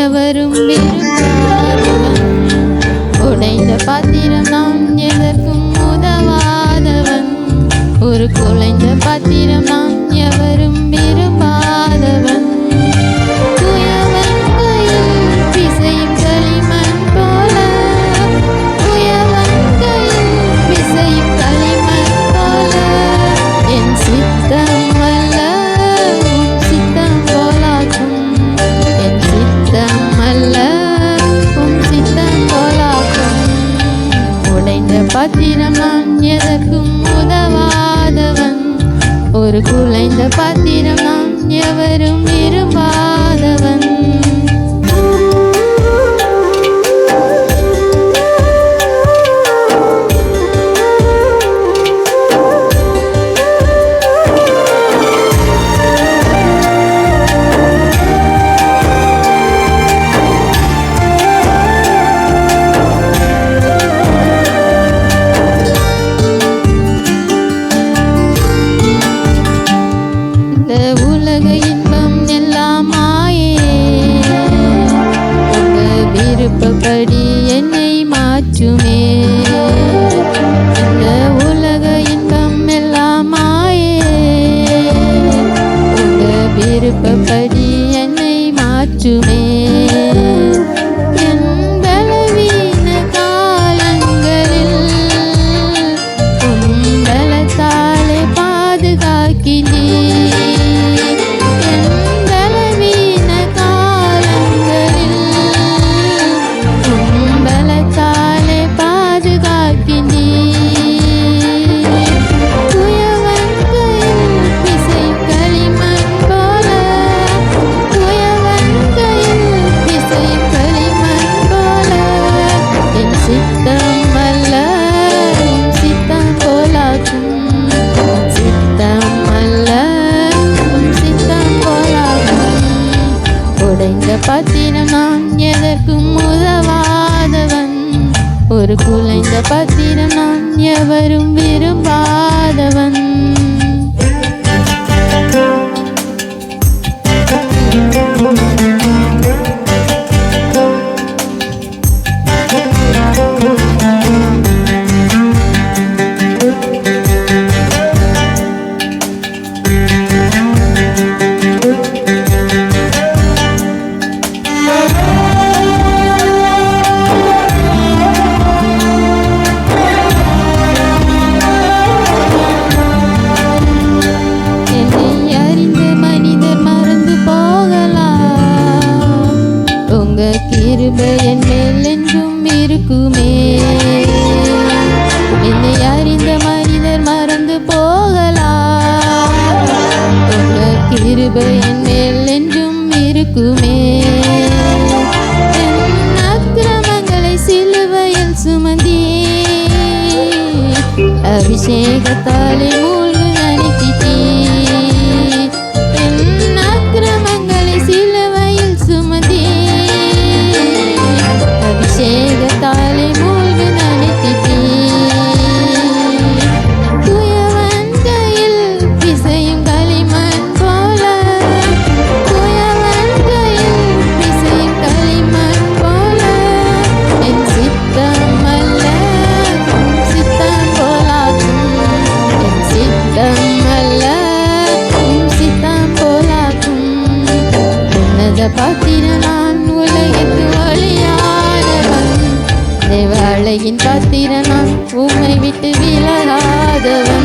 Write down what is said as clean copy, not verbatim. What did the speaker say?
எவரும் விரும்பாதவன். உடைந்த பாத்திரம் நான் எதற்கும் உதவாதவன். ஒரு குலைந்த பாத்திரம் நான் எவரும் விரும்பாதவன். பாத்திரம் நான் எதற்கும் உதவாதவன். ஒரு குலைந்த பாத்திரம் நான் எவரும் விரும்பாதவன். உலக இன்பம் எல்லாம் மாயே, உங்க விருப்பப்படி என்னை மாற்றுமே. இந்த உலக இன்பம் எல்லாம் மாயே, உங்க விருப்பப்படி என்னை மாற்றுமே. பாத்திரம் நான் எதற்கும் உதவாதவன். ஒரு குலைந்த பாத்திரம் நான் எவரும் விரும்பாதவன். கிருபை என் மேல் என்றும் இருக்குமே. என்னை அறிந்த மனிதர் மறந்து போகலாம். உங்க கிருபை என் மேல் என்றும் இருக்குமே. என் அக்கிரமங்களை சிலுவையில் சுமந்தே அபிஷேகத்தாலே மூழ்கு நனைத்திட்டே. என் அக்கிரமங்களை சிலுவையில் சுமந்தே அபிஷேகத்தாலே மூழ்கு நனைத்திட்டே. குயவன் கையில் பிசையும் களிமண் போல, குயவன் கையில் பிசையும் களிமண் போல. என் சித்தம் அல்ல உம் சித்தம் போலாக்கும். என் சித்தம் அல்ல உம் சித்தம் போலாக்கும். உன்னத பாத்திரம் நான் உலகிற்கு ஒளியானவன். தேவ அழகின் பாத்திரம் நான் உம்மை விட்டு விலகாதவன்.